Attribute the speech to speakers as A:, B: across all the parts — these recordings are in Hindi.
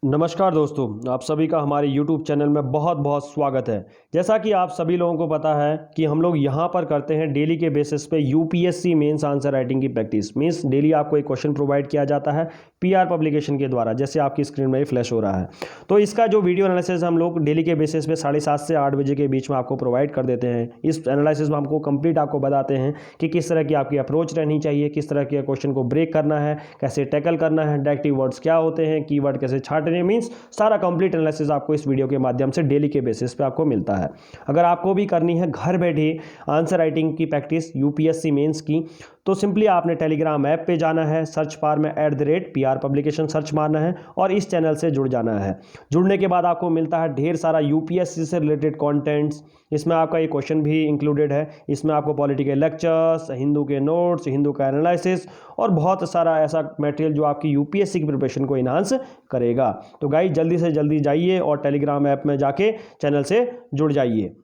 A: नमस्कार दोस्तों, आप सभी का हमारे YouTube चैनल में बहुत बहुत स्वागत है। जैसा कि आप सभी लोगों को पता है कि हम लोग यहाँ पर करते हैं डेली के बेसिस पे यूपीएससी मेंस आंसर राइटिंग की प्रैक्टिस। मींस डेली आपको एक क्वेश्चन प्रोवाइड किया जाता है पीआर पब्लिकेशन के द्वारा, जैसे आपकी स्क्रीन में ही फ्लैश हो रहा है। तो इसका जो वीडियो एनालिसिस हम लोग डेली के बेसिस पे 7:30 से 8 बजे के बीच में आपको प्रोवाइड कर देते हैं। इस एनालिसिस में हमको कंप्लीट आपको बताते हैं कि किस तरह की आपकी अप्रोच रहनी चाहिए, किस तरह के क्वेश्चन को ब्रेक करना है, कैसे टैकल करना है, डायरेक्टिव वर्ड्स क्या होते हैं, कीवर्ड कैसे छांटने, मींस सारा कंप्लीट एनालिसिस आपको इस वीडियो के माध्यम से डेली के बेसिस पे आपको मिलता है। अगर आपको भी करनी है घर बैठे आंसर राइटिंग की प्रैक्टिस यूपीएससी मेंस की, तो सिंपली आपने टेलीग्राम ऐप पे जाना है, सर्च बार में @PR पब्लिकेशन सर्च मारना है और इस चैनल से जुड़ जाना है। जुड़ने के बाद आपको मिलता है ढेर सारा यूपीएससी से रिलेटेड कंटेंट्स। इसमें आपका ये क्वेश्चन भी इंक्लूडेड है। इसमें आपको पॉलिटिकल लेक्चर्स, हिंदू के नोट्स, हिंदू का एनालिसिस और बहुत सारा ऐसा मटेरियल जो आपकी यूपीएससी की प्रिपरेशन को इन्हांस करेगा। तो गाइस जल्दी से जल्दी जाइए और टेलीग्राम ऐप में जाके चैनल से जुड़ जाइए।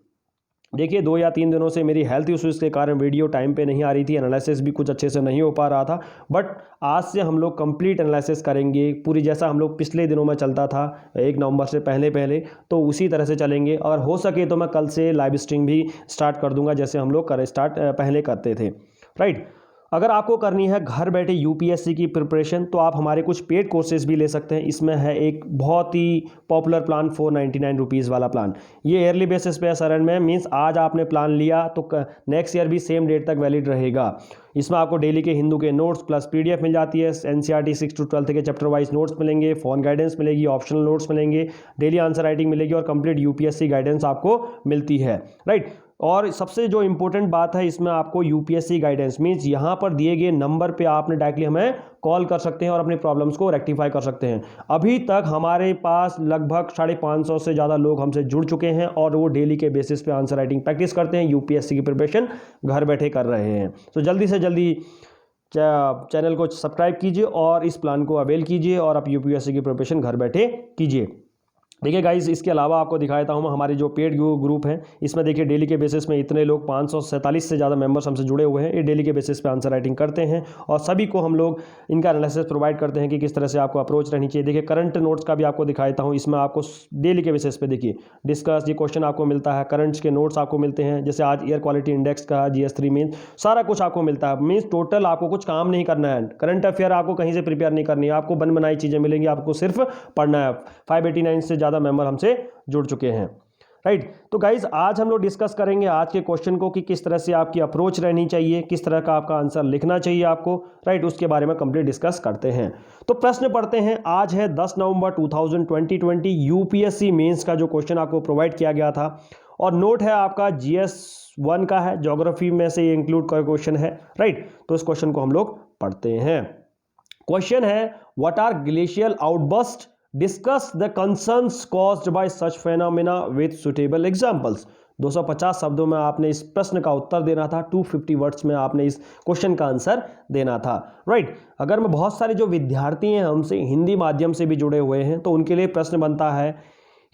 A: देखिए 2 या 3 दिनों से मेरी हेल्थ इश्यूज़ के कारण वीडियो टाइम पे नहीं आ रही थी, एनालिसिस भी कुछ अच्छे से नहीं हो पा रहा था, बट आज से हम लोग कंप्लीट एनालिसिस करेंगे पूरी, जैसा हम लोग पिछले दिनों में चलता था 1 नवंबर से पहले तो उसी तरह से चलेंगे। और हो सके तो मैं कल से लाइव स्ट्रीम भी स्टार्ट कर दूंगा, जैसे हम लोग पहले करते थे, राइट। अगर आपको करनी है घर बैठे यूपीएससी की प्रिपरेशन, तो आप हमारे कुछ पेड कोर्सेज भी ले सकते हैं। इसमें है एक बहुत ही पॉपुलर प्लान 499 रुपीज़ वाला प्लान। ये ईयरली बेसिस पे है सरण में, मीन्स आज आपने प्लान लिया तो नेक्स्ट ईयर भी सेम डेट तक वैलिड रहेगा। इसमें आपको डेली के हिंदू के नोट्स प्लस पीडीएफ मिल जाती है, एनसीईआरटी 6 to 12 के चैप्टर वाइज नोट्स मिलेंगे, फोन गाइडेंस मिलेगी, ऑप्शनल नोट्स मिलेंगे, डेली आंसर राइटिंग मिलेगी और कंप्लीट यूपीएससी गाइडेंस आपको मिलती है, राइट। और सबसे जो इंपॉर्टेंट बात है, इसमें आपको यूपीएससी गाइडेंस मीन्स यहाँ पर दिए गए नंबर पे आपने डायरेक्टली हमें कॉल कर सकते हैं और अपनी प्रॉब्लम्स को रेक्टिफाई कर सकते हैं। अभी तक हमारे पास लगभग 550 से ज़्यादा लोग हमसे जुड़ चुके हैं और वो डेली के बेसिस पे आंसर राइटिंग प्रैक्टिस करते हैं, यूपीएससी की प्रिपरेशन घर बैठे कर रहे हैं। तो जल्दी से जल्दी चैनल को सब्सक्राइब कीजिए और इस प्लान को अवेल कीजिए और आप यूपीएससी की प्रिपरेशन घर बैठे कीजिए। देखिए गाइस, इसके अलावा आपको दिखाता हूँ हमारे जो पेड ग्रुप हैं, इसमें देखिए डेली के बेसिस में इतने लोग 547 से ज़्यादा मेंबर्स हमसे जुड़े हुए हैं। ये डेली के बेसिस पे आंसर राइटिंग करते हैं और सभी को हम लोग इनका एनालिसिस प्रोवाइड करते हैं कि किस तरह से आपको अप्रोच रहनी चाहिए। देखिए करंट नोट्स का भी आपको दिखाता हूँ, इसमें आपको डेली के बेसिस पे देखिए डिस्कस ये क्वेश्चन आपको मिलता है, करंट्स के नोट्स आपको मिलते हैं, जैसे आज एयर क्वालिटी इंडेक्स का GS3 मीन्स सारा कुछ आपको मिलता है। मीन्स टोटल आपको कुछ काम नहीं करना है, करंट अफेयर आपको कहीं से प्रिपेयर नहीं करनी है, आपको बन बनाई चीज़ें मिलेंगी, आपको सिर्फ पढ़ना है। 589 से ज़्यादा मेंबर हमसे जुड़ चुके हैं, राइट। तो गाइज आज हम लोग डिस्कस करेंगे आज के क्वेश्चन को कि किस तरह से आपकी अप्रोच रहनी चाहिए, किस तरह का आपका आंसर लिखना चाहिए आपको, राइट। उसके बारे में कंप्लीट डिस्कस करते हैं। तो प्रश्न पढ़ते हैं। आज है 10 नवंबर 2020 यूपीएससी मेंस का जो क्वेश्चन आपको प्रोवाइड किया गया था और नोट है आपका GS1 का है, ज्योग्राफी में से ये इंक्लूड का क्वेश्चन है, राइट। तो इस क्वेश्चन को हम लोग पढ़ते हैं। क्वेश्चन है, what are glacial outburst, discuss the concerns caused by such phenomena with suitable examples. 250 शब्दों में आपने इस प्रश्न का उत्तर देना था, 250 वर्ड्स में आपने इस क्वेश्चन का आंसर देना था, राइट। अगर मैं बहुत सारे जो विद्यार्थी हैं हमसे हिंदी माध्यम से भी जुड़े हुए हैं, तो उनके लिए प्रश्न बनता है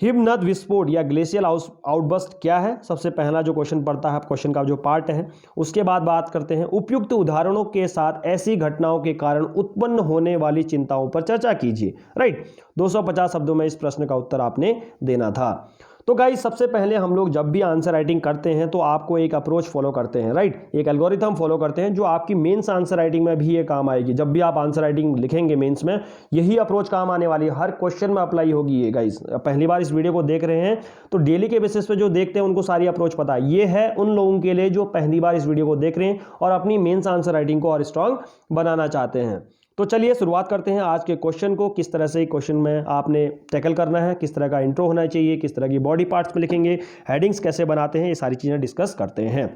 A: हिमनद विस्फोट या ग्लेशियल आउटबर्स्ट क्या है। सबसे पहला जो क्वेश्चन पढ़ता है क्वेश्चन का जो पार्ट है, उसके बाद बात करते हैं उपयुक्त उदाहरणों के साथ ऐसी घटनाओं के कारण उत्पन्न होने वाली चिंताओं पर चर्चा कीजिए, राइट। 250 शब्दों में इस प्रश्न का उत्तर आपने देना था। तो गाइस सबसे पहले हम लोग जब भी आंसर राइटिंग करते हैं तो आपको एक अप्रोच फॉलो करते हैं, राइट। एक एल्गोरिथम फॉलो करते हैं जो आपकी मेंस आंसर राइटिंग में भी ये काम आएगी। जब भी आप आंसर राइटिंग लिखेंगे मेंस में, यही अप्रोच काम आने वाली है, हर क्वेश्चन में अप्लाई होगी ये। गाइस पहली बार इस वीडियो को देख रहे हैं तो डेली के बेसिस पे जो देखते हैं उनको सारी अप्रोच पता है। ये है उन लोगों के लिए जो पहली बार इस वीडियो को देख रहे हैं और अपनी मेंस आंसर राइटिंग को और स्ट्रांग बनाना चाहते हैं। तो चलिए शुरुआत करते हैं आज के क्वेश्चन को। किस तरह से क्वेश्चन में आपने टैकल करना है, किस तरह का इंट्रो होना चाहिए, किस तरह की बॉडी पार्ट्स में लिखेंगे, हेडिंग्स कैसे बनाते हैं, ये सारी चीज़ें डिस्कस करते हैं।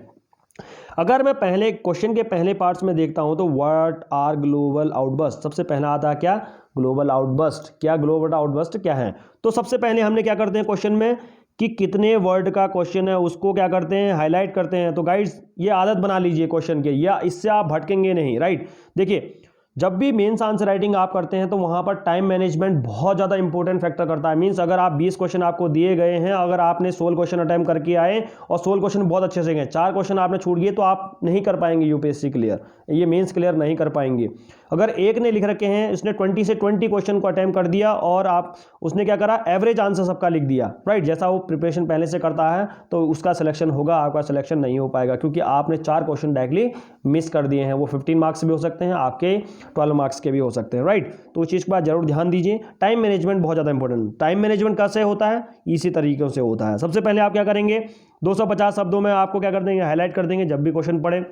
A: अगर मैं पहले क्वेश्चन के पहले पार्ट्स में देखता हूं तो व्हाट आर ग्लोबल आउटबर्स्ट, सबसे पहला आता है क्या, ग्लोबल आउटबर्स्ट। क्या ग्लोबल आउटबर्स्ट क्या है? तो सबसे पहले हमने क्या करते हैं क्वेश्चन में कि कितने वर्ड का क्वेश्चन है उसको क्या करते हैं, हाईलाइट करते हैं। तो गाइड्स ये आदत बना लीजिए क्वेश्चन के, या इससे आप भटकेंगे नहीं, राइट। देखिए जब भी मेंस आंसर राइटिंग आप करते हैं तो वहां पर टाइम मैनेजमेंट बहुत ज़्यादा इंपॉर्टेंट फैक्टर करता है। मींस अगर आप 20 क्वेश्चन आपको दिए गए हैं, अगर आपने 16 क्वेश्चन अटेम्प्ट करके आए और 16 क्वेश्चन बहुत अच्छे से गए, 4 क्वेश्चन आपने छूट गए, तो आप नहीं कर पाएंगे यूपीएससी क्लियर, ये मेंस क्लियर नहीं कर पाएंगे। अगर एक ने लिख रखे हैं, इसने 20 से 20 क्वेश्चन को अटेम्प्ट कर दिया और उसने क्या करा, एवरेज आंसर सबका लिख दिया, राइट। जैसा वो प्रिपरेशन पहले से करता है तो उसका सिलेक्शन होगा, आपका सिलेक्शन नहीं हो पाएगा, क्योंकि आपने 4 क्वेश्चन डायरेक्टली मिस कर दिए हैं। वो 15 मार्क्स भी हो सकते हैं, आपके 12 मार्क्स के भी हो सकते हैं, राइट। तो उस चीज़ के बाद जरूर ध्यान दीजिए। टाइम मैनेजमेंट बहुत ज़्यादा इंपॉर्टेंट। टाइम मैनेजमेंट कैसे होता है, इसी तरीके से होता है। सबसे पहले आप क्या करेंगे, 250 शब्दों में आपको क्या कर देंगे, हाईलाइट कर देंगे। जब भी क्वेश्चन पढ़े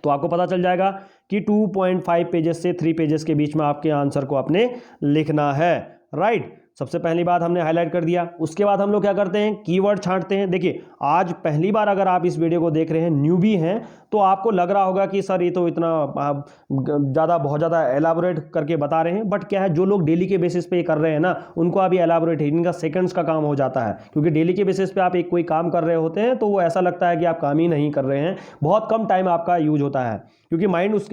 A: तो आपको पता चल जाएगा कि 2.5 पेजेस से 3 पेजेस के बीच में आपके आंसर को आपने लिखना है, राइट। सबसे पहली बात हमने हाईलाइट कर दिया। उसके बाद हम लोग क्या करते हैं, कीवर्ड छांटते हैं। देखिए, आज पहली बार अगर आप इस वीडियो को देख रहे हैं, न्यूबी हैं, तो आपको लग रहा होगा कि सर ये तो इतना बहुत ज़्यादा एलाबोरेट करके बता रहे हैं। बट क्या है, जो लोग डेली के बेसिस पे ये कर रहे हैं ना, उनको अभी एलाबोरेट है, इनका सेकंड्स का काम हो जाता है। क्योंकि डेली के बेसिस पे आप एक कोई काम कर रहे होते हैं तो वो ऐसा लगता है कि आप काम ही नहीं कर रहे हैं, बहुत कम टाइम आपका यूज होता है, क्योंकि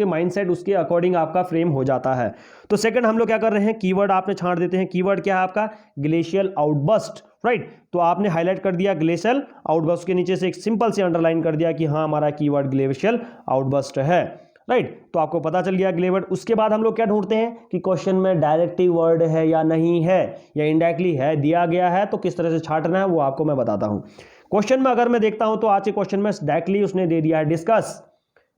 A: माइंडसेट उसके अकॉर्डिंग आपका फ्रेम हो जाता है। तो सेकंड हम लोग क्या कर रहे हैं, कीवर्ड आपने छांट देते हैं। कीवर्ड क्या है आपका, ग्लेशियल आउटबर्स्ट, राइट। तो आपने हाईलाइट कर दिया ग्लेशियल आउटबर्स्ट, के नीचे से एक सिंपल से अंडरलाइन कर दिया कि हाँ हमारा कीवर्ड ग्लेशियल आउटबर्स्ट है, राइट। तो आपको पता चल गया कीवर्ड। उसके बाद हम लोग क्या ढूंढते हैं कि क्वेश्चन में डायरेक्टिव वर्ड है या नहीं है, या इनडायरेक्टली है, दिया गया है, तो किस तरह से छांटना है वो आपको मैं बताता हूं। क्वेश्चन में अगर मैं देखता हूं तो आज के क्वेश्चन में डायरेक्टली उसने दे दिया है डिस्कस।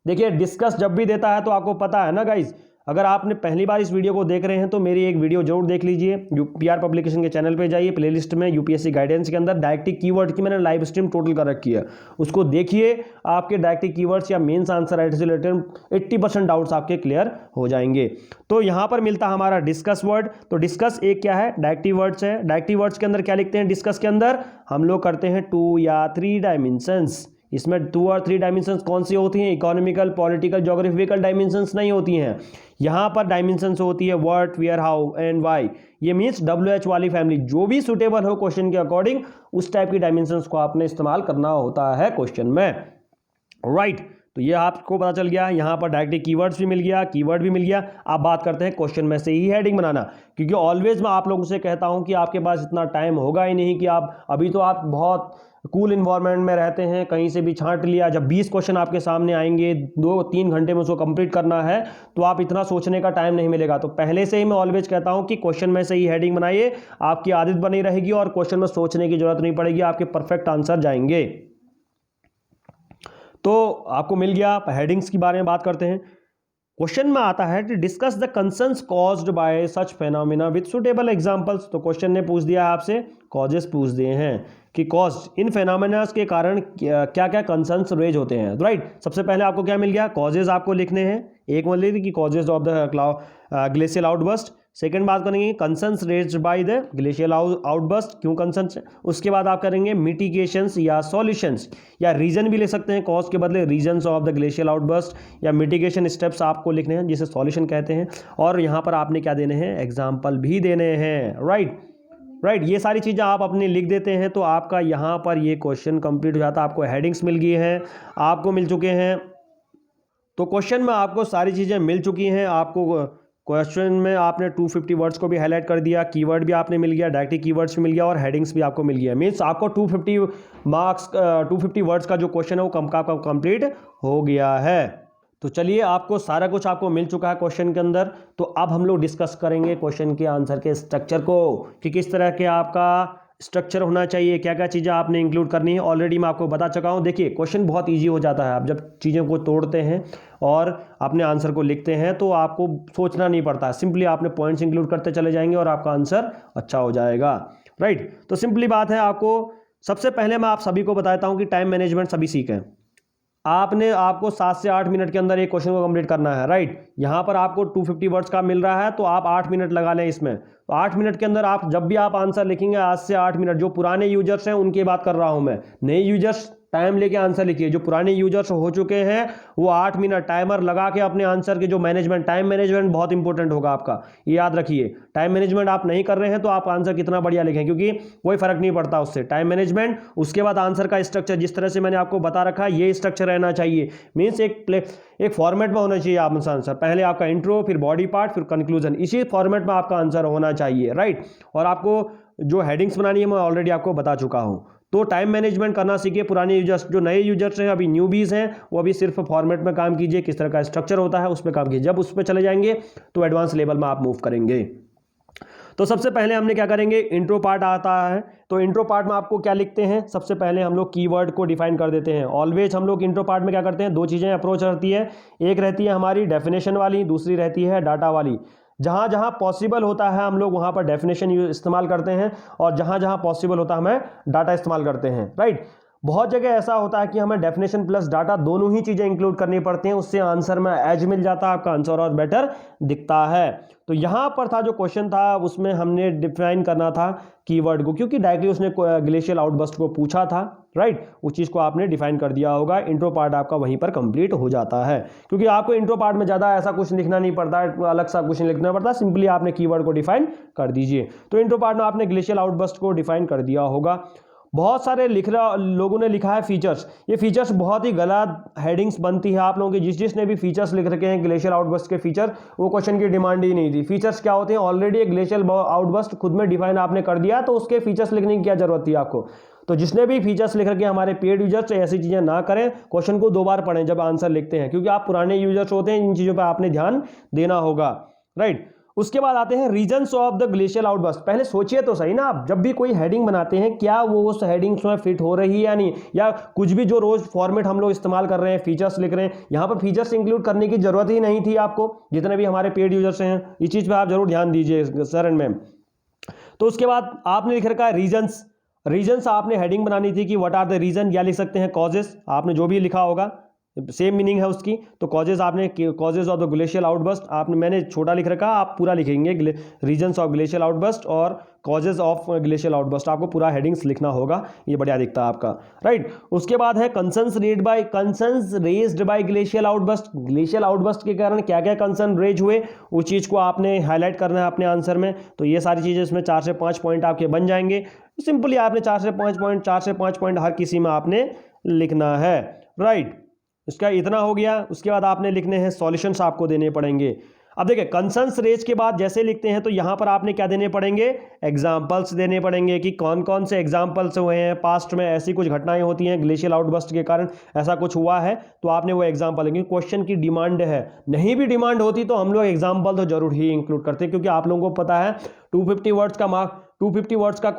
A: देखिए, डिस्कस जब भी देता है तो आपको पता है ना गाइज, अगर आपने पहली बार इस वीडियो को देख रहे हैं तो मेरी एक वीडियो जरूर देख लीजिए। पीआर पब्लिकेशन के चैनल पे जाइए, प्लेलिस्ट में यूपीएससी गाइडेंस के अंदर डायरेक्टिव कीवर्ड की मैंने लाइव स्ट्रीम टोटल कर रखी है, उसको देखिए। आपके डायरेक्टिव कीवर्ड्स या मेंस आंसर राइटर से रिलेटेड 80% डाउट्स आपके क्लियर हो जाएंगे। तो यहाँ पर मिलता है हमारा डिस्कस वर्ड। तो डिस्कस एक क्या है, डायरेक्टिव वर्ड्स है। डायरेक्टिव वर्ड्स के अंदर क्या लिखते हैं, डिस्कस के अंदर हम लोग करते हैं 2 या 3 डायमेंशंस। इसमें 2 और 3 डायमेंशंस कौन सी होती हैं, इकोनॉमिकल, पॉलिटिकल, ज्योग्राफिकल डायमेंशंस नहीं होती हैं। यहाँ पर डायमेंशंस होती है what, where, how and why. ये मींस WH वाली फैमिली, जो भी सुटेबल हो क्वेश्चन के अकॉर्डिंग, उस टाइप की डायमेंशंस को आपने इस्तेमाल करना होता है क्वेश्चन में, राइट। तो ये आपको पता चल गया। यहाँ पर डायरेक्टली कीवर्ड्स भी मिल गया, कीवर्ड भी मिल गया। आप बात करते हैं क्वेश्चन में से ही हेडिंग बनाना, क्योंकि ऑलवेज मैं आप लोगों से कहता हूँ कि आपके पास इतना टाइम होगा ही नहीं कि आप अभी तो आप बहुत कूल इन्वायरमेंट में रहते हैं, कहीं से भी छांट लिया। जब 20 क्वेश्चन आपके सामने आएंगे, 2-3 घंटे में उसको कंप्लीट करना है, तो आप इतना सोचने का टाइम नहीं मिलेगा। तो पहले से ही मैं ऑलवेज कहता हूं कि क्वेश्चन में से ही हेडिंग बनाइए, आपकी आदत बनी रहेगी और क्वेश्चन में सोचने की जरूरत नहीं पड़ेगी, आपके परफेक्ट आंसर जाएंगे। तो आपको मिल गया। हेडिंग्स के बारे में बात करते हैं। क्वेश्चन में आता है कि discuss the concerns caused by such phenomena with suitable examples. तो क्वेश्चन ने पूछ दिया आपसे, कॉजेस पूछ दिए हैं कि कॉज, इन फेनोमेनास के कारण क्या क्या कंसर्न्स रेज होते हैं, राइट। सबसे पहले आपको क्या मिल गया, कॉजेज आपको लिखने हैं। एक मान लीजिए कि causes of the glacial outburst. Second बात करेंगे concerns raised by the glacial outburst, क्यों कंसर्न्स। उसके बाद आप करेंगे मिटिगेशंस या सॉल्यूशंस, या रीजन भी ले सकते हैं, कॉज के बदले reasons of the glacial outburst, या मिटिगेशन स्टेप्स आपको लिखने हैं जिसे सॉल्यूशन कहते हैं। और यहाँ पर आपने क्या देने हैं, एग्जाम्पल भी देने हैं, राइट। ये सारी चीज़ें आप अपने लिख देते हैं तो आपका यहाँ पर ये क्वेश्चन कंप्लीट हो जाता है। आपको हेडिंग्स मिल गई हैं, आपको मिल चुके हैं। तो क्वेश्चन में आपको सारी चीज़ें मिल चुकी हैं। आपको क्वेश्चन में आपने 250 वर्ड्स को भी हाईलाइट कर दिया, कीवर्ड भी आपने मिल गया, डायरेक्टिव कीवर्ड्स भी मिल गया और हेडिंग्स भी आपको मिल गया। मीन्स आपको 250 वर्ड्स का जो क्वेश्चन है वो कम का कम कंप्लीट हो गया है। तो चलिए, आपको सारा कुछ आपको मिल चुका है क्वेश्चन के अंदर। तो अब हम लोग डिस्कस करेंगे क्वेश्चन के आंसर के स्ट्रक्चर को, कि किस तरह के आपका स्ट्रक्चर होना चाहिए, क्या क्या चीज़ें आपने इंक्लूड करनी है। ऑलरेडी मैं आपको बता चुका हूँ। देखिए, क्वेश्चन बहुत इजी हो जाता है। आप जब चीज़ों को तोड़ते हैं और अपने आंसर को लिखते हैं तो आपको सोचना नहीं पड़ता, सिंपली आपने पॉइंट्स इंक्लूड करते चले जाएंगे और आपका आंसर अच्छा हो जाएगा, राइट। तो सिंपली बात है, आपको सबसे पहले मैं आप सभी को बताता हूँ कि टाइम मैनेजमेंट सभी सीखें। आपको 7 से 8 मिनट के अंदर एक क्वेश्चन को कंप्लीट करना है, राइट। यहाँ पर आपको 250 वर्ड्स का मिल रहा है तो आप 8 मिनट लगा लें इसमें। तो 8 मिनट के अंदर आप जब भी आप आंसर लिखेंगे, आज से 8 मिनट, जो पुराने यूजर्स हैं उनकी बात कर रहा हूं मैं, नए यूजर्स टाइम लेके आंसर लिखिए। जो पुराने यूजर्स हो चुके हैं वो 8 मिनट टाइमर लगा के अपने आंसर के जो टाइम मैनेजमेंट बहुत इंपॉर्टेंट होगा आपका, ये याद रखिए। टाइम मैनेजमेंट आप नहीं कर रहे हैं तो आप आंसर कितना बढ़िया लिखें, क्योंकि कोई फर्क नहीं पड़ता उससे। टाइम मैनेजमेंट, उसके बाद आंसर का स्ट्रक्चर, जिस तरह से मैंने आपको बता रखा है ये स्ट्रक्चर रहना चाहिए। मीन्स एक फॉर्मेट में होना चाहिए आपका आंसर, पहले आपका इंट्रो, फिर बॉडी पार्ट, फिर कंक्लूजन, इसी फॉर्मेट में आपका आंसर होना चाहिए, राइट। और आपको जो हेडिंग्स बनानी है मैं ऑलरेडी आपको बता चुका हूं। तो टाइम मैनेजमेंट करना सीखिए। पुराने यूजर्स, जो नए यूजर्स हैं, अभी न्यूबीज हैं, वो अभी सिर्फ फॉर्मेट में काम कीजिए, किस तरह का स्ट्रक्चर होता है उस पर काम कीजिए। जब उस पर चले जाएंगे तो एडवांस लेवल में आप मूव करेंगे। तो सबसे पहले हमने क्या करेंगे, इंट्रो पार्ट आता है। तो इंट्रो पार्ट में आपको क्या लिखते हैं, सबसे पहले हम लोग कीवर्ड को डिफाइन कर देते हैं। ऑलवेज हम लोग इंट्रो पार्ट में क्या करते हैं, दो चीज़ें अप्रोच रहती है। एक रहती है हमारी डेफिनेशन वाली, दूसरी रहती है डाटा वाली। जहाँ जहाँ पॉसिबल होता है हम लोग वहाँ पर डेफिनेशन इस्तेमाल करते हैं, और जहाँ जहाँ पॉसिबल होता है हमें डाटा इस्तेमाल करते हैं, राइट। बहुत जगह ऐसा होता है कि हमें डेफिनेशन प्लस डाटा दोनों ही चीज़ें इंक्लूड करनी पड़ती हैं, उससे आंसर में एज मिल जाता है, आपका आंसर और बेटर दिखता है। तो यहाँ पर था जो क्वेश्चन था, उसमें हमने डिफाइन करना था कीवर्ड को, क्योंकि डायरेक्टली उसने ग्लेशियल आउटबर्स्ट को पूछा था, राइट। उस चीज़ को आपने डिफाइन कर दिया होगा। इंट्रो पार्ट आपका वहीं पर कंप्लीट हो जाता है, क्योंकि आपको इंट्रो पार्ट में ज़्यादा ऐसा कुछ लिखना नहीं पड़ता है, अलग सा कुछ नहीं लिखना पड़ता, सिंपली आपने कीवर्ड को डिफाइन कर दीजिए। तो इंट्रो पार्ट में आपने ग्लेशियल आउटबर्स्ट को डिफाइन कर दिया होगा। बहुत सारे लोगों ने लिखा है फीचर्स। ये फीचर्स बहुत ही गलत हेडिंग्स बनती है आप लोगों की। जिसने भी फीचर्स लिख रखे हैं ग्लेशियल आउटबर्स्ट के फीचर, वो क्वेश्चन की डिमांड ही नहीं थी। फीचर्स क्या होते हैं, ऑलरेडी एक ग्लेशियल आउटबर्स्ट खुद में डिफाइन आपने कर दिया, तो उसके फीचर्स लिखने की क्या जरूरत थी आपको। तो जिसने भी फीचर्स लिख रखे हैं हमारे पेड यूजर्स, ऐसी चीजें ना करें, क्वेश्चन को 2 बार पढ़ें जब आंसर लिखते हैं, क्योंकि आप पुराने यूजर्स होते हैं, इन चीजों पर आपने ध्यान देना होगा, राइट। उसके बाद आते हैं reasons of the glacial outburst. पहले सोचिए तो सही ना, आप जब भी कोई हेडिंग बनाते हैं, क्या वो उस हेडिंग्स में फिट हो रही है या नहीं, या कुछ भी जो रोज फॉर्मेट हम लोग इस्तेमाल कर रहे हैं, फीचर्स लिख रहे हैं, यहाँ पर फीचर्स इंक्लूड करने की जरूरत ही नहीं थी आपको, जितने भी हमारे पेड यूजर्स हैं। इस चीज़ पर आप जरूर ध्यान दीजिए सर एंड मैम। तो उसके बाद आपने लिख रखा है रीजन्स। रीजन्स आपने हेडिंग बनानी थी कि व्हाट आर द रीजन, या लिख सकते हैं कॉजेस, आपने जो भी लिखा होगा सेम मीनिंग है उसकी। तो कॉजेज आपने, causes of the glacial outburst आपने, मैंने छोटा लिख रखा, आप पूरा लिखेंगे रीजन्स ऑफ ग्लेशियल आउटबर्स्ट और कॉजेज ऑफ ग्लेशियल आउटबर्स्ट, आपको पूरा हेडिंग्स लिखना होगा, ये बढ़िया दिखता है आपका, राइट। उसके बाद है concerns raised bye glacial outburst. Glacial outburst के कारण क्या क्या कंसर्न रेज हुए, उस चीज़ को आपने हाईलाइट करना है अपने आंसर में। तो ये सारी चीज़ें इसमें 4 से 5 पॉइंट आपके बन जाएंगे। सिंपली आपने 4 से 5 पॉइंट हर किसी में आपने लिखना है, राइट। इसका इतना हो गया। उसके बाद आपने लिखने हैं सॉल्यूशंस, आपको देने पड़ेंगे। अब देखिए कंसर्न्स रेज के बाद जैसे लिखते हैं तो यहाँ पर आपने क्या देने पड़ेंगे, एग्जाम्पल्स देने पड़ेंगे कि कौन कौन से एग्जाम्पल्स हुए हैं, पास्ट में ऐसी कुछ घटनाएं होती हैं ग्लेशियल आउटबर्स्ट के कारण, ऐसा कुछ हुआ है तो आपने वो एग्जाम्पल, क्योंकि क्वेश्चन की डिमांड है। नहीं भी डिमांड होती तो हम लोग एग्जाम्पल तो जरूर ही इंक्लूड करते हैं, क्योंकि आप लोगों को पता है 250 वर्ड्स का मार्क, 250 वर्ड्स का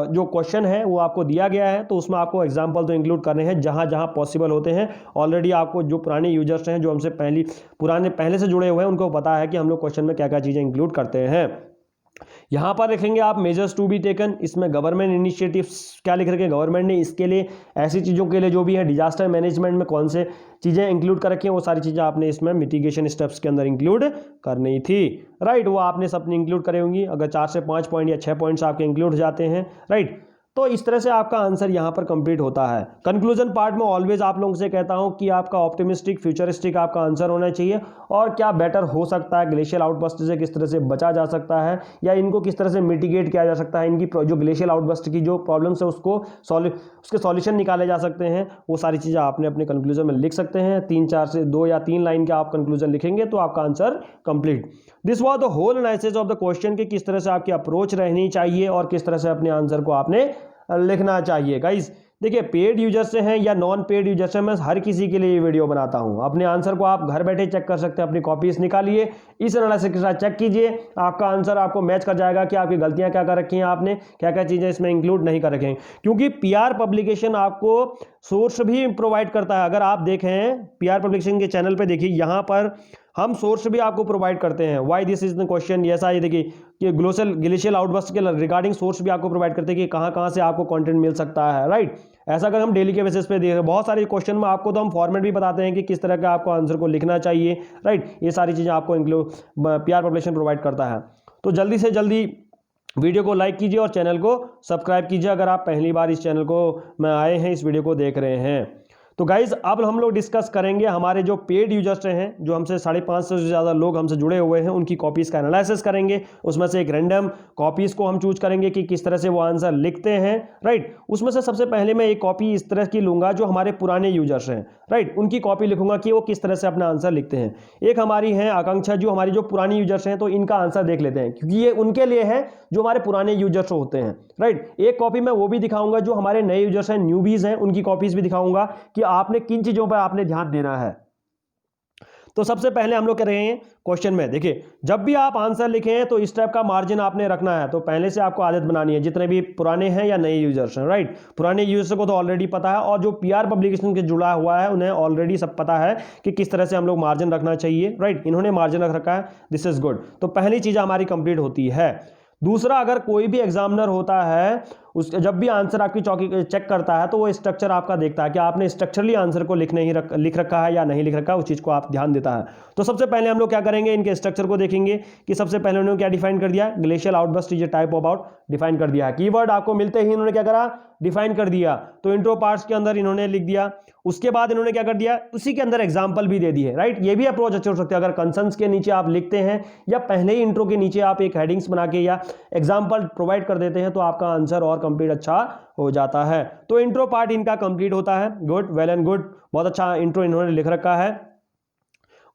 A: जो क्वेश्चन है वो आपको दिया गया है, तो उसमें आपको एग्जाम्पल तो इंक्लूड करने हैं जहाँ जहाँ पॉसिबल होते हैं। ऑलरेडी आपको जो पुराने यूजर्स हैं, जो हमसे पहले से जुड़े हुए हैं, उनको पता है कि हम लोग क्वेश्चन में क्या क्या चीज़ें इंक्लूड करते हैं। यहाँ पर लिखेंगे आप मेजर्स टू बी टेकन। इसमें गवर्नमेंट इनिशिएटिव्स क्या लिख रखे हैं, गवर्नमेंट ने इसके लिए, ऐसी चीज़ों के लिए जो भी है डिजास्टर मैनेजमेंट में कौन से चीज़ें इंक्लूड कर रखी हैं, वो सारी चीज़ें आपने इसमें मिटिगेशन स्टेप्स के अंदर इंक्लूड करनी थी, राइट। वो आपने सब इंक्लूड करे होंगी। अगर 4 से 5 पॉइंट या 6 पॉइंट्स आपके इंक्लूड हो जाते हैं, राइट। तो इस तरह से आपका आंसर यहाँ पर कंप्लीट होता है। कंक्लूजन पार्ट में ऑलवेज आप लोगों से कहता हूँ कि आपका ऑप्टिमिस्टिक, फ्यूचरिस्टिक आपका आंसर होना चाहिए, और क्या बेटर हो सकता है, ग्लेशियल आउटबर्स्ट से किस तरह से बचा जा सकता है, या इनको किस तरह से मिटिगेट किया जा सकता है, इनकी जो ग्लेशियल आउटबर्स्ट की जो प्रॉब्लम्स है उसके सॉल्यूशन निकाले जा सकते हैं। वो सारी चीज़ें आपने अपने कंक्लूजन में लिख सकते हैं। 3-4 से 2 या 3 लाइन का आप कंक्लूजन लिखेंगे तो आपका answer complete. This was the whole analysis of the question कि किस तरह से आपकी अप्रोच रहनी चाहिए और किस तरह से अपने आंसर को आपने लिखना चाहिए। गाइस देखिए, पेड यूजर से हैं या नॉन पेड यूजर से, मैं हर किसी के लिए ये वीडियो बनाता हूं। अपने आंसर को आप घर बैठे चेक कर सकते हैं, अपनी कॉपीज निकालिए, इस एनालिसिस के साथ चेक कीजिए, आपका आंसर आपको मैच कर जाएगा कि आपकी गलतियां क्या कर रखी हैं, आपने क्या क्या चीज़ें इसमें इंक्लूड नहीं कर रखी हैं। क्योंकि पीआर पब्लिकेशन आपको सोर्स भी प्रोवाइड करता है। अगर आप देखें पीआर पब्लिकेशन के चैनल पर, देखिए यहाँ पर हम सोर्स भी आपको प्रोवाइड करते हैं। Why this is the question, ऐसा ये देखिए कि ग्लेशियल आउटबर्स्ट के रिगार्डिंग सोर्स भी आपको प्रोवाइड करते हैं कि कहाँ कहाँ से आपको कंटेंट मिल सकता है, राइट। ऐसा अगर हम डेली के बेसिस पे देख रहे हैं, बहुत सारे क्वेश्चन में आपको तो हम फॉर्मेट भी बताते हैं कि किस तरह का आपको आंसर को लिखना चाहिए, राइट। ये सारी चीज़ें आपको पीआर पब्लिकेशन प्रोवाइड करता है। तो जल्दी से जल्दी वीडियो को लाइक कीजिए और चैनल को सब्सक्राइब कीजिए अगर आप पहली बार इस चैनल को में आए हैं, इस वीडियो को देख रहे हैं। तो गाइज अब हम लोग डिस्कस करेंगे हमारे जो पेड यूजर्स हैं, जो हमसे 550 से ज़्यादा लोग हमसे जुड़े हुए हैं, उनकी कॉपीज़ का एनालिसिस करेंगे। उसमें से एक रैंडम कॉपीज़ को हम चूज करेंगे कि किस तरह से वो आंसर लिखते हैं, राइट। उसमें से सबसे पहले मैं एक कॉपी इस तरह की लूंगा जो हमारे पुराने यूजर्स हैं, राइट, उनकी कॉपी लिखूंगा कि वो किस तरह से अपना आंसर लिखते हैं। एक हमारी है आकांक्षा, जो हमारी जो पुरानी यूजर्स हैं, तो इनका आंसर देख लेते हैं क्योंकि ये उनके लिए है जो हमारे पुराने यूजर्स होते हैं, राइट। एक कॉपी मैं वो भी दिखाऊंगा जो हमारे नए यूजर्स हैं, न्यूबीज हैं, उनकी कॉपीज भी दिखाऊंगा कि आपने किन चीजों पर आपने ध्यान देना है। तो सबसे पहले हम लोग कह रहे हैं क्वेश्चन में, देखिए जब भी आप आंसर लिखें तो इस टाइप का मार्जिन आपने रखना है। तो पहले से आपको आदत बनानी है, जितने भी पुराने हैं या नए यूजर्स हैं, राइट। पुराने यूजर्स को तो ऑलरेडी पता है, और जो पीआर पब्लिकेशन के जुड़ा हुआ है उन्हें ऑलरेडी सब पता है कि किस तरह से हम लोग मार्जिन रखना चाहिए, राइट। इन्होंने मार्जिन रख रखा है, दिस इज गुड। तो पहली चीज हमारी कंप्लीट होती है। दूसरा, अगर कोई भी एग्जामिनर होता है, उस जब भी आंसर आपकी चौकी चेक करता है तो वो स्ट्रक्चर आपका देखता है कि आपने स्ट्रक्चरली आंसर को लिख रखा है या नहीं लिख रखा है, उस चीज़ को आप ध्यान देता है। तो सबसे पहले हम लोग क्या करेंगे, इनके स्ट्रक्चर को देखेंगे कि सबसे पहले उन्होंने क्या डिफाइन कर दिया, glacial outburst is a type of out, define कर दिया। कीवर्ड आपको मिलते ही इन्होंने क्या करा, डिफाइन कर दिया। तो इंट्रो पार्ट्स के अंदर इन्होंने लिख दिया। उसके बाद इन्होंने क्या कर दिया, उसी के अंदर एग्जाम्पल भी दे दिए, राइट। ये भी अप्रोच अच्छे हो सकते हैं। अगर कंसर्न्स के नीचे आप लिखते हैं या पहले ही इंट्रो के नीचे आप एक हेडिंग्स बना के या एग्जाम्पल प्रोवाइड कर देते हैं तो आपका आंसर और कंप्लीट अच्छा हो जाता है। तो इंट्रो पार्ट इनका कंप्लीट होता है, गुड, वेल एंड गुड, बहुत अच्छा इंट्रो इन्होंने लिख रखा है।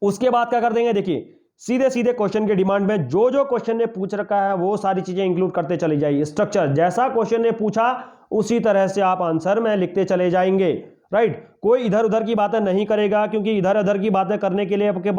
A: उसके बाद क्या कर देंगे, देखिए सीधे सीधे क्वेश्चन के डिमांड में जो जो क्वेश्चन ने पूछ रखा है वो सारी चीजें इंक्लूड करते चले जाइए। स्ट्रक्चर जैसा क्वेश्चन ने पूछा उसी तरह से आप आंसर में लिखते चले जाएंगे, राइट। कोई इधर उधर की बातें नहीं करेगा, क्योंकि इधर उधर की बातें करने के लिए आपके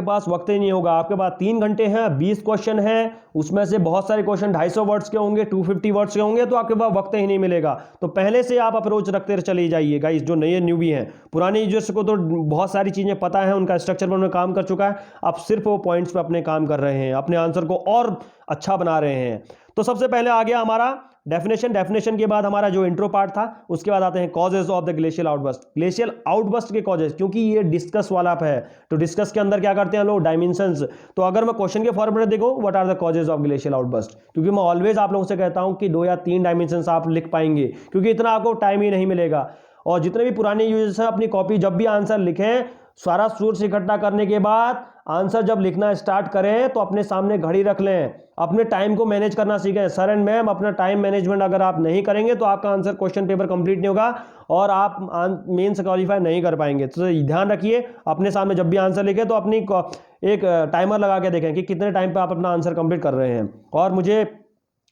A: पास वक्त ही नहीं होगा। आपके पास 3 घंटे हैं, 20 क्वेश्चन हैं, उसमें से बहुत सारे क्वेश्चन 250 वर्ड्स के होंगे, 250 वर्ड्स के होंगे, तो आपके पास वक्त ही नहीं मिलेगा। तो पहले से आप अप्रोच रखते चले जाइए गाइस। जो नए न्यूबी हैं, पुराने यूजर्स को तो बहुत सारी चीज़ें पता है, उनका स्ट्रक्चर पर उन्होंने काम कर चुका है। आप सिर्फ वो पॉइंट्स पर अपने काम कर रहे हैं, अपने आंसर को और अच्छा बना रहे हैं। तो सबसे पहले आ गया हमारा डेफिनेशन के बाद हमारा जो इंट्रो पार्ट था, उसके बाद आते हैं causes of the glacial outburst के कॉजेज, क्योंकि ये डिस्कस वाला है। तो डिस्कस के अंदर क्या करते हैं लोग, डायमेंशंस। तो अगर मैं क्वेश्चन के फॉर्मेट देखो, what are the causes of glacial outburst, क्योंकि मैं ऑलवेज आप लोगों से कहता हूं कि 2 या 3 डायमेंशंस आप लिख पाएंगे, क्योंकि इतना आपको टाइम ही नहीं मिलेगा। और जितने भी पुराने यूजर्स हैं, अपनी कॉपी जब भी आंसर लिखें, सारा सोर्स इकट्ठा करने के बाद आंसर जब लिखना स्टार्ट करें तो अपने सामने घड़ी रख लें, अपने टाइम को मैनेज करना सीखें। सर एंड मैम, अपना टाइम मैनेजमेंट अगर आप नहीं करेंगे तो आपका आंसर क्वेश्चन पेपर कंप्लीट नहीं होगा और आप मेंस क्वालिफाई नहीं कर पाएंगे। तो ध्यान रखिए, अपने सामने जब भी आंसर लिखें तो अपनी एक टाइमर लगा के देखें कि कितने टाइम पे आप अपना आंसर कंप्लीट कर रहे हैं। और मुझे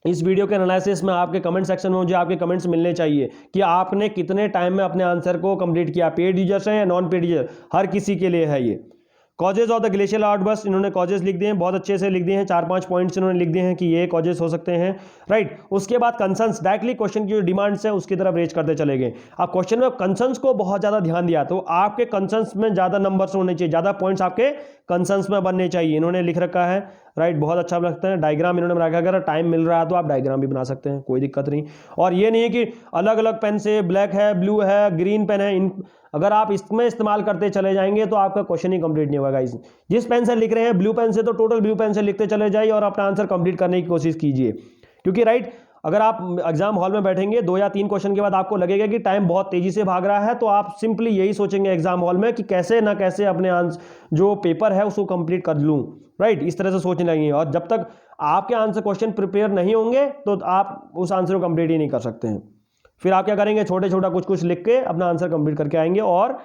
A: इस वीडियो के एनालिसिस में आपके कमेंट सेक्शन में मुझे आपके कमेंट्स मिलने चाहिए कि आपने कितने टाइम में अपने आंसर को कंप्लीट किया। पेड यूजर्स हैं या नॉन पेड यूजर, हर किसी के लिए है ये। Causes of the glacial outburst, इन्होंने कॉजेज लिख दिए हैं, बहुत अच्छे से लिख दिए हैं, 4-5 पॉइंट्स इन्होंने लिख दिए हैं कि ये कॉजेज हो सकते हैं, राइट। उसके बाद कंसर्न्स, डायरेक्टली क्वेश्चन की जो डिमांड्स है उसकी तरफ रेज करते चले गए। आप क्वेश्चन में कंसर्न्स को बहुत ज्यादा ध्यान दिया, तो आपके कंसर्न्स में ज्यादा नंबर्स होने चाहिए, ज्यादा पॉइंट्स आपके कंसर्न्स में बनने चाहिए। इन्होंने लिख रखा है, राइट, बहुत अच्छा लगता है। डायग्राम इन्होंने बना रखा है, अगर टाइम मिल रहा है तो आप डायग्राम भी बना सकते हैं, कोई दिक्कत नहीं। और ये नहीं है कि अलग अलग पेन से, ब्लैक है, ब्लू है, ग्रीन पेन है, अगर आप इसमें इस्तेमाल करते चले जाएंगे तो आपका क्वेश्चन ही कंप्लीट नहीं होगा गाइस। जिस पेन से लिख रहे हैं, ब्लू पेन से, तो टोटल ब्लू पेन से लिखते चले जाइए और अपना आंसर कंप्लीट करने की कोशिश कीजिए। क्योंकि राइट, अगर आप एग्जाम हॉल में बैठेंगे 2 या 3 क्वेश्चन के बाद आपको लगेगा कि टाइम बहुत तेजी से भाग रहा है, तो आप सिंपली यही सोचेंगे एग्जाम हॉल में कि कैसे ना कैसे अपने आंसर जो पेपर है उसको कंप्लीट कर लूं, राइट, इस तरह से सोचने लगेंगे। और जब तक आपके आंसर क्वेश्चन प्रिपेयर नहीं होंगे तो आप उस आंसर को कंप्लीट ही नहीं कर सकते हैं। फिर आप क्या करेंगे, छोटे छोटा कुछ कुछ लिख के अपना आंसर कंप्लीट करके आएंगे और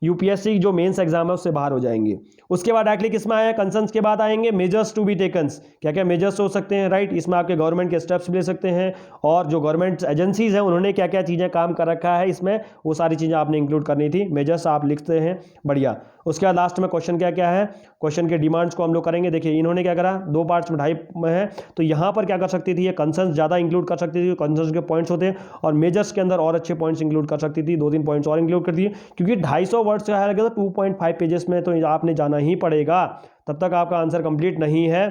A: यूपीएससी जो मेंस एग्जाम है उससे बाहर हो जाएंगे। उसके बाद डायरेक्टली किसमें आए, कंसर्न्स के बाद आएंगे मेजर्स टू बी टेकन। क्या क्या मेजर्स हो सकते हैं, राइट, इसमें आपके गवर्नमेंट के स्टेप्स ले सकते हैं और जो गवर्नमेंट एजेंसीज हैं उन्होंने क्या क्या चीज़ें काम कर रखा है इसमें, वो सारी चीज़ें आपने इंक्लूड करनी थी। मेजर्स आप लिखते हैं, बढ़िया। उसके बाद लास्ट में क्वेश्चन क्या क्या है, क्वेश्चन के डिमांड्स को हम लोग करेंगे। देखिए इन्होंने क्या करा, 2 पार्ट्स में 2.5 में है, तो यहाँ पर क्या कर सकती थी, ये कंसर्न्स ज़्यादा इंक्लूड कर सकती थी, कंसर्न्स के पॉइंट्स होते हैं, और मेजर्स के अंदर और अच्छे पॉइंट्स इंक्लूड कर सकती थी, 2-3 पॉइंट्स और इंक्लूड कर दिए। क्योंकि 250 वर्ड्स का है लगे तो 2.5 पेजेस में तो आपने जाना ही पड़ेगा, तब तक आपका आंसर कंप्लीट नहीं है।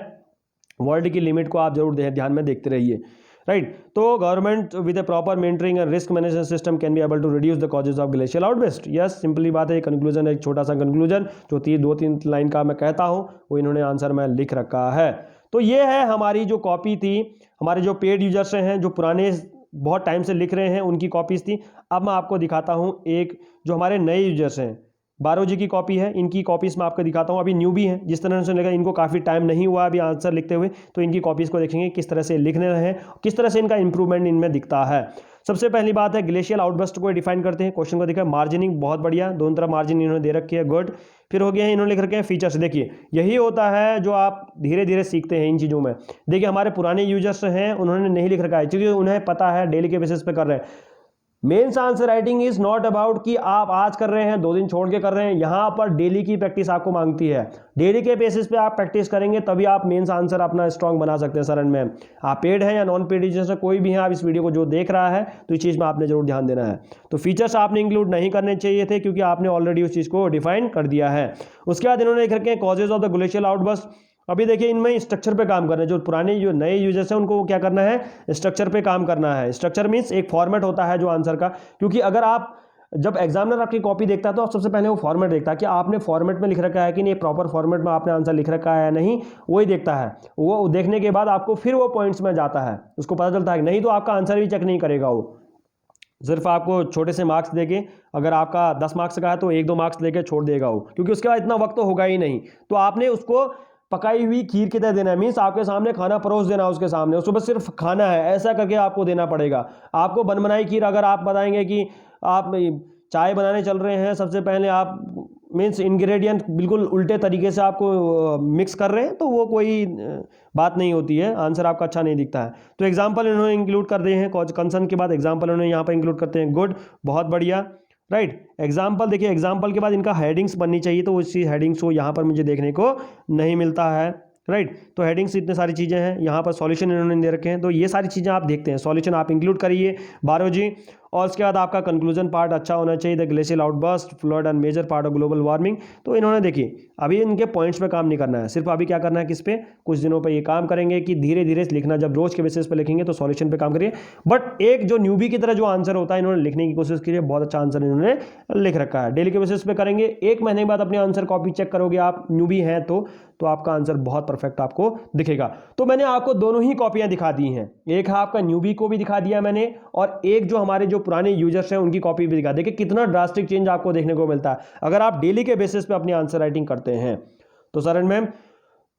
A: वर्ड की लिमिट को आप जरूर ध्यान में देखते रहिए, राइट। तो government with a proper mentoring and risk management system can be able to reduce the causes of glacial outburst. Yes, simply बात है, कंक्लूजन, एक छोटा सा कंक्लूजन जो 2-3 लाइन का मैं कहता हूं वो इन्होंने आंसर में लिख रखा है। तो ये है हमारी जो कॉपी थी, हमारे जो पेड यूजर्स हैं, जो पुराने बहुत टाइम से लिख रहे हैं उनकी कॉपीज़ थी। अब मैं आपको दिखाता हूँ एक जो हमारे नए यूजर्स हैं, 12 जी की कॉपी है, इनकी कॉपीज़ मैं आपको दिखाता हूँ। अभी न्यूबी हैं, जिस तरह से लगा इनको काफ़ी टाइम नहीं हुआ अभी आंसर लिखते हुए, तो इनकी कॉपीज़ को देखेंगे किस तरह से लिखने रहे हैं, किस तरह से इनका इंप्रूवमेंट इनमें दिखता है। सबसे पहली बात है ग्लेशियल आउटबर्स्ट को डिफाइन करते हैं। क्वेश्चन को देखा, मार्जिनिंग बहुत बढ़िया, दोनों तरफ मार्जिन इन्होंने दे रखी है, गुड। फिर हो गया है, इन्होंने लिख रखे हैं फीचर्स। देखिए यही होता है जो आप धीरे धीरे सीखते हैं इन चीज़ों में। देखिए हमारे पुराने यूजर्स हैं, उन्होंने नहीं लिख रखा है क्योंकि उन्हें पता है डेली के बेसिस पे कर रहे हैं। Mains answer writing is not about कि आप आज कर रहे हैं 2 दिन छोड़ के कर रहे हैं, यहां पर डेली की प्रैक्टिस आपको मांगती है। डेली के बेसिस पे आप प्रैक्टिस करेंगे तभी आप मेंस आंसर अपना स्ट्रांग बना सकते हैं सरन में। आप पेड है या नॉन पेड यूजर से कोई भी है, आप इस वीडियो को जो देख रहा है तो इस चीज़ में आपने जरूर ध्यान देना है। तो फीचर्स आपने इंक्लूड नहीं करने चाहिए थे क्योंकि आपने ऑलरेडी उस चीज़ को डिफाइन कर दिया है। उसके बाद इन्होंने लिख रखे हैं causes of the glacial outburst. अभी देखिए इनमें स्ट्रक्चर पे काम करना है, जो पुराने जो नए यूजर्स हैं उनको क्या करना है, स्ट्रक्चर पे काम करना है। स्ट्रक्चर मीन्स एक फॉर्मेट होता है जो आंसर का, क्योंकि अगर आप जब एग्जामिनर आपकी कॉपी देखता है तो आप सबसे पहले वो फॉर्मेट देखता है कि आपने फॉर्मेट में लिख रखा है कि नहीं, प्रॉपर फॉर्मेट में आपने आंसर लिख रखा है या नहीं, वही देखता है। वो देखने के बाद आपको फिर वो पॉइंट्स में जाता है, उसको पता चलता है कि नहीं तो आपका आंसर भी चेक नहीं करेगा वो, सिर्फ आपको छोटे से मार्क्स देके, अगर आपका 10 मार्क्स का है तो 1-2 मार्क्स देके छोड़ देगा वो, क्योंकि उसके बाद इतना वक्त तो होगा ही नहीं। तो आपने उसको पकाई हुई खीर की तरह देना है, मीन्स आपके सामने खाना परोस देना, उसके सामने उसको बस सिर्फ खाना है, ऐसा करके आपको देना पड़ेगा। आपको बन बनाई खीर अगर आप बताएंगे कि आप चाय बनाने चल रहे हैं, सबसे पहले आप मीन्स इंग्रेडिएंट बिल्कुल उल्टे तरीके से आपको मिक्स कर रहे हैं, तो वो कोई बात नहीं होती है, आंसर आपका अच्छा नहीं दिखता है। तो एग्जाम्पल इन्होंने इंक्लूड कर दिए हैं, कंसर्न के बाद एग्जाम्पल इन्होंने यहाँ पर इंक्लूड करते हैं, गुड, बहुत बढ़िया, राइट। एग्जाम्पल देखिए, एग्जाम्पल के बाद इनका हेडिंग्स बननी चाहिए, तो उसी हेडिंग्स को यहाँ पर मुझे देखने को नहीं मिलता है, राइट। तो हेडिंग्स इतने सारी चीज़ें हैं, यहाँ पर सॉल्यूशन इन्होंने दे रखे हैं, तो ये सारी चीज़ें आप देखते हैं, सॉल्यूशन आप इंक्लूड करिए 12 जी। और उसके बाद आपका कंक्लूजन पार्ट अच्छा होना चाहिए, the glacial outburst flood and major part of global warming. तो इन्होंने देखिए अभी इनके पॉइंट्स पे काम नहीं करना है, सिर्फ अभी क्या करना है, किस पे, कुछ दिनों पे ये काम करेंगे कि धीरे धीरे लिखना, जब रोज के बेसिस पे लिखेंगे तो सॉल्यूशन पे काम करिए। बट एक जो न्यूबी की तरह जो आंसर होता है इन्होंने लिखने की कोशिश की है, बहुत अच्छा आंसर इन्होंने लिख रखा है। डेली के बेसिस पे करेंगे, 1 महीने बाद अपने आंसर कॉपी चेक करोगे आप, न्यूबी हैं तो आपका आंसर बहुत परफेक्ट आपको दिखेगा। तो मैंने आपको दोनों ही कॉपियां दिखा दी हैं, एक है आपका न्यूबी को भी दिखा दिया मैंने, और एक जो हमारे जो पुराने यूजर्स हैं उनकी कॉपी भी दिखा। देखिए कितना ड्रास्टिक चेंज आपको देखने को मिलता है अगर आप डेली के बेसिस पे अपनी आंसर राइटिंग करते हैं। तो सरन मैम,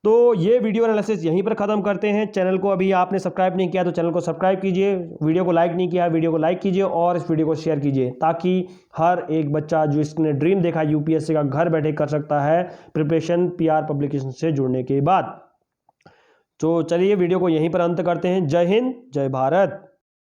A: तो ये वीडियो एनालिसिस यहीं पर खत्म करते हैं। चैनल को अभी आपने सब्सक्राइब नहीं किया तो चैनल को सब्सक्राइब कीजिए, वीडियो को लाइक नहीं किया वीडियो को लाइक कीजिए, और इस वीडियो को शेयर कीजिए, ताकि हर एक बच्चा जो इसने ड्रीम देखा यूपीएससी का घर बैठे कर सकता है प्रिपरेशन पीआर पब्लिकेशन से जुड़ने के बाद। तो चलिए वीडियो को यहीं पर अंत करते हैं। जय हिंद, जय भारत।